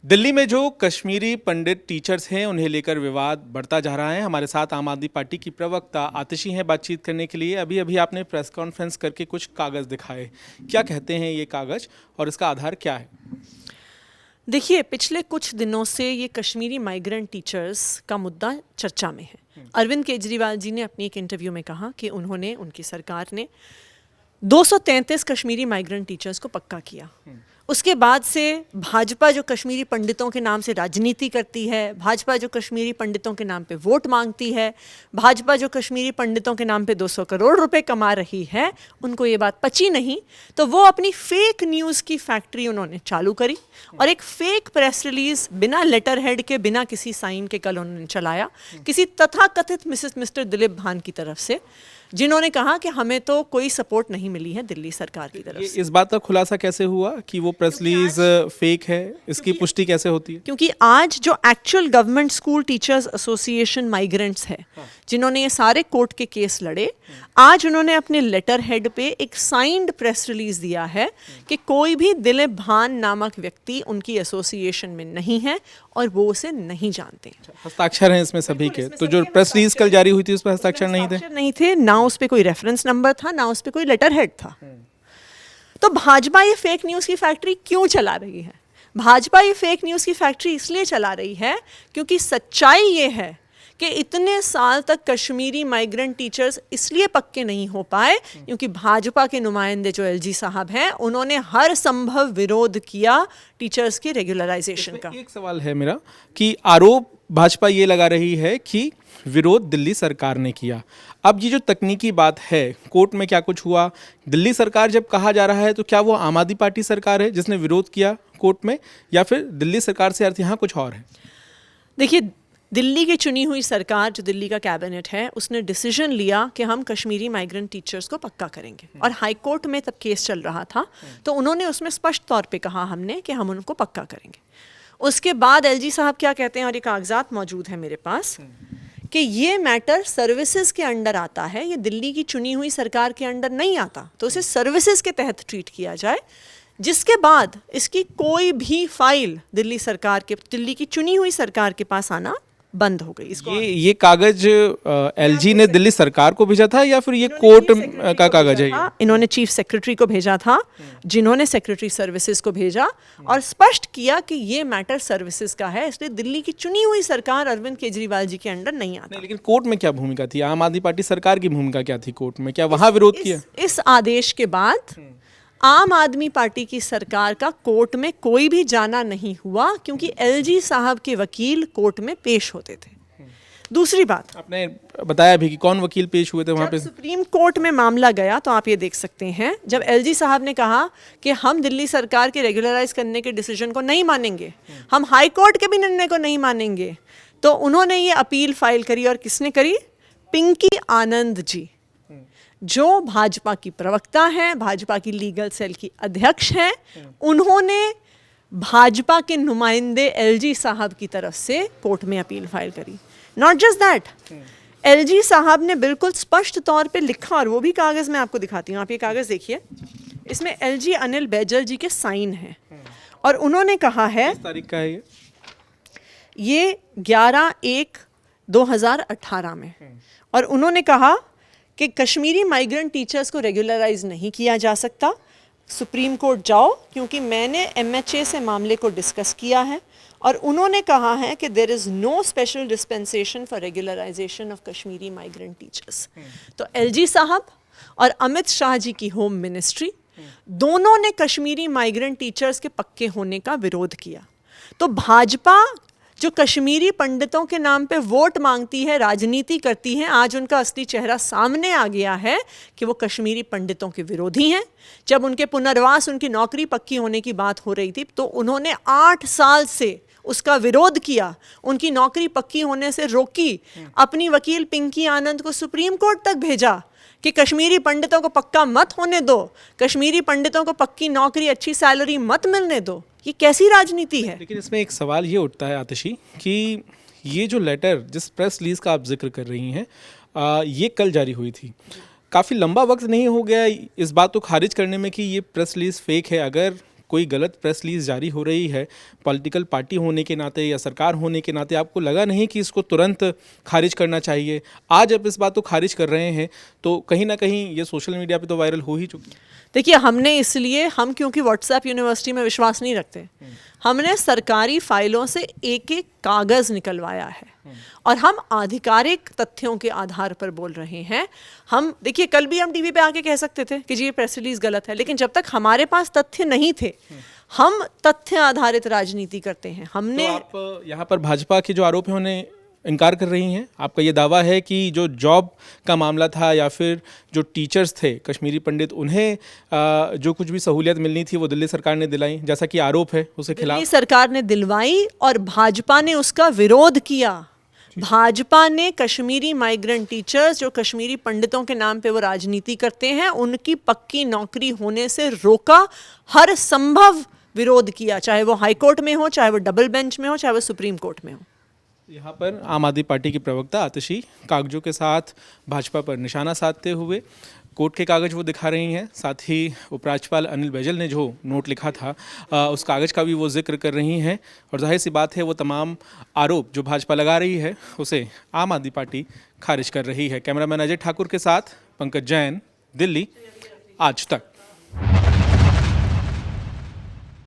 दिल्ली में जो कश्मीरी पंडित टीचर्स हैं उन्हें लेकर विवाद बढ़ता जा रहा है। हमारे साथ आम आदमी पार्टी की प्रवक्ता आतिशी हैं बातचीत करने के लिए। अभी अभी आपने प्रेस कॉन्फ्रेंस करके कुछ कागज़ दिखाए, क्या कहते हैं ये कागज़ और इसका आधार क्या है? देखिए, पिछले कुछ दिनों से ये कश्मीरी माइग्रेंट टीचर्स का मुद्दा चर्चा में है। अरविंद केजरीवाल जी ने अपनी एक इंटरव्यू में कहा कि उनकी सरकार ने 233 कश्मीरी माइग्रेंट टीचर्स को पक्का किया। उसके बाद से भाजपा जो कश्मीरी पंडितों के नाम से राजनीति करती है, भाजपा जो कश्मीरी पंडितों के नाम पे वोट मांगती है, भाजपा जो कश्मीरी पंडितों के नाम पे 200 करोड़ रुपए कमा रही है, उनको ये बात पची नहीं, तो वो अपनी फेक न्यूज़ की फैक्ट्री उन्होंने चालू करी और एक फेक प्रेस रिलीज बिना लेटर हेड के, बिना किसी साइन के कल उन्होंने चलाया किसी तथाकथित मिस्टर दिलीप भान की तरफ से, जिन्होंने कहा कि हमें तो कोई सपोर्ट नहीं मिली है दिल्ली सरकार की तरफ से। इस बात का खुलासा कैसे हुआ कि वो प्रेस रिलीज फेक है? इसकी पुष्टि कैसे होती है? क्योंकि आज जो actual government school teachers association migrants है, जिन्होंने ये सारे कोर्ट के केस लड़े, आज उन्होंने अपने लेटर हेड पे एक साइंड प्रेस रिलीज दिया है कि कोई भी दिलीप भान नामक व्यक्ति उनकी एसोसिएशन में नहीं है और वो उसे नहीं जानते। हस्ताक्षर हैं इसमें सभी के, तो जो प्रेस रिलीज कल जारी हुई थी उस पर हस्ताक्षर नहीं थे, ना उस पे कोई रेफरेंस नंबर था, ना उस पे कोई लेटर हेड था। तो भाजपा ये फेक न्यूज़ की फैक्ट्री क्यों चला रही है? भाजपा ये फेक न्यूज़ की फैक्ट्री इसलिए चला रही है क्योंकि सच्चाई ये है कि इतने साल तक कश्मीरी माइग्रेंट टीचर्स इसलिए पक्के नहीं हो पाए क्योंकि भाजपा के नुमाइंदे जो एलजी साहब हैं, उन्होंने हर संभव विरोध किया टीचर्स की रेगुलराइजेशन का। एक सवाल है मेरा कि आरोप भाजपा ये लगा रही है कि विरोध दिल्ली सरकार ने किया। अब ये जो तकनीकी बात है, कोर्ट में क्या कुछ हुआ? दिल्ली सरकार जब कहा जा रहा है तो क्या वो आम आदमी पार्टी सरकार है जिसने विरोध किया कोर्ट में, या फिर दिल्ली सरकार से अर्थ यहाँ कुछ और है? देखिए, दिल्ली की चुनी हुई सरकार, जो दिल्ली का कैबिनेट है, उसने डिसीजन लिया कि हम कश्मीरी माइग्रेंट टीचर्स को पक्का करेंगे। और हाई कोर्ट में तब केस चल रहा था, तो उन्होंने उसमें स्पष्ट तौर पे कहा हमने कि हम उनको पक्का करेंगे। उसके बाद एलजी साहब क्या कहते हैं, और ये कागजात मौजूद है मेरे पास, कि ये मैटर सर्विसेज के अंडर आता है, ये दिल्ली की चुनी हुई सरकार के अंडर नहीं आता, तो उसे सर्विसेज के तहत ट्रीट किया जाए। जिसके बाद इसकी कोई भी फाइल दिल्ली की चुनी हुई सरकार के पास आना बंद हो गई। इसको ये कागज एलजी ने दिल्ली सरकार को भेजा था या फिर ये कोर्ट का कागज है? इन्होंने चीफ सेक्रेटरी को भेजा था, जिन्होंने सेक्रेटरी सर्विसेज को भेजा और स्पष्ट किया कि ये मैटर सर्विसेज का है, इसलिए दिल्ली की चुनी हुई सरकार अरविंद केजरीवाल जी के अंडर नहीं आता। लेकिन कोर्ट में क्या भूमिका थी? आम आदमी पार्टी सरकार की भूमिका क्या थी कोर्ट में? क्या वहां विरोध किया? इस आदेश के बाद आम आदमी पार्टी की सरकार का कोर्ट में कोई भी जाना नहीं हुआ क्योंकि एलजी साहब के वकील कोर्ट में पेश होते थे। दूसरी बात, आपने बताया भी कि कौन वकील पेश हुए थे वहां पे? सुप्रीम कोर्ट में मामला गया तो आप ये देख सकते हैं, जब एलजी साहब ने कहा कि हम दिल्ली सरकार के रेगुलराइज करने के डिसीजन को नहीं मानेंगे, हम हाई कोर्ट के भी निर्णय को नहीं मानेंगे, तो उन्होंने ये अपील फाइल करी। और किसने करी? पिंकी आनंद जी, जो भाजपा की प्रवक्ता हैं, भाजपा की लीगल सेल की अध्यक्ष हैं, उन्होंने भाजपा के नुमाइंदे एलजी साहब की तरफ से कोर्ट में अपील फाइल करी। नॉट जस्ट दैट, एलजी साहब ने बिल्कुल स्पष्ट तौर पे लिखा, और वो भी कागज मैं आपको दिखाती हूँ, आप ये कागज देखिए, इसमें एलजी अनिल बैजल जी के साइन हैं और उन्होंने कहा है, किस तारीख का है ये 11/1/2018 में, और उन्होंने कहा कि कश्मीरी माइग्रेंट टीचर्स को रेगुलराइज नहीं किया जा सकता, सुप्रीम कोर्ट जाओ, क्योंकि मैंने एमएचए से मामले को डिस्कस किया है और उन्होंने कहा है कि there is no special dispensation for regularisation of Kashmiri migrant teachers. तो एलजी साहब और अमित शाह जी की होम मिनिस्ट्री दोनों ने कश्मीरी माइग्रेंट टीचर्स के पक्के होने का विरोध किया। तो भाजपा जो कश्मीरी पंडितों के नाम पे वोट मांगती है, राजनीति करती है, आज उनका असली चेहरा सामने आ गया है कि वो कश्मीरी पंडितों के विरोधी हैं। जब उनके पुनर्वास, उनकी नौकरी पक्की होने की बात हो रही थी, तो उन्होंने 8 साल से उसका विरोध किया, उनकी नौकरी पक्की होने से रोकी, अपनी वकील पिंकी आनंद को सुप्रीम कोर्ट तक भेजा कि कश्मीरी पंडितों को पक्का मत होने दो, कश्मीरी पंडितों को पक्की नौकरी, अच्छी सैलरी मत मिलने दो। ये कैसी राजनीति है? लेकिन इसमें एक सवाल ये उठता है आतिशी कि ये जो लेटर, जिस प्रेस रिलीज का आप जिक्र कर रही हैं, ये कल जारी हुई थी, काफ़ी लंबा वक्त नहीं हो गया इस बात को खारिज करने में कि ये प्रेस रिलीज फेक है? अगर कोई गलत प्रेस रिलीज जारी हो रही है, पॉलिटिकल पार्टी होने के नाते या सरकार होने के नाते आपको लगा नहीं कि इसको तुरंत खारिज करना चाहिए? आज आप इस बात को खारिज कर रहे हैं तो कहीं ना कहीं ये सोशल मीडिया पे तो वायरल हो ही चुकी है। देखिए, हमने इसलिए, हम क्योंकि व्हाट्सएप यूनिवर्सिटी में विश्वास नहीं रखते, हमने सरकारी फाइलों से एक एक कागज़ निकलवाया है और हम आधिकारिक तथ्यों के आधार पर बोल रहे हैं। हम देखिए, कल भी हम टीवी पे आके कह सकते थे कि जी ये प्रेस रिलीज गलत है, लेकिन जब तक हमारे पास तथ्य नहीं थे, हम तथ्य आधारित राजनीति करते हैं। हमने तो आप यहाँ पर भाजपा के जो आरोप है उन्हें इनकार कर रही हैं? आपका ये दावा है कि जो जॉब का मामला था या फिर जो टीचर्स थे कश्मीरी पंडित, उन्हें जो कुछ भी सहूलियत मिलनी थी वो दिल्ली सरकार ने दिलाई, जैसा कि आरोप है उसके खिलाफ? दिल्ली सरकार ने दिलवाई और भाजपा ने उसका विरोध किया। भाजपा ने कश्मीरी माइग्रेंट टीचर्स, जो कश्मीरी पंडितों के नाम पे वो राजनीति करते हैं, उनकी पक्की नौकरी होने से रोका, हर संभव विरोध किया, चाहे वो हाई कोर्ट में हो, चाहे वो डबल बेंच में हो, चाहे वो सुप्रीम कोर्ट में हो। यहाँ पर आम आदमी पार्टी की प्रवक्ता आतिशी कागजों के साथ भाजपा पर निशाना साधते हुए कोर्ट के कागज वो दिखा रही हैं, साथ ही उपराज्यपाल अनिल बैजल ने जो नोट लिखा था उस कागज़ का भी वो जिक्र कर रही हैं। और जाहिर सी बात है वो तमाम आरोप जो भाजपा लगा रही है उसे आम आदमी पार्टी खारिज कर रही है। कैमरामैन अजय ठाकुर के साथ पंकज जैन, दिल्ली, आज तक।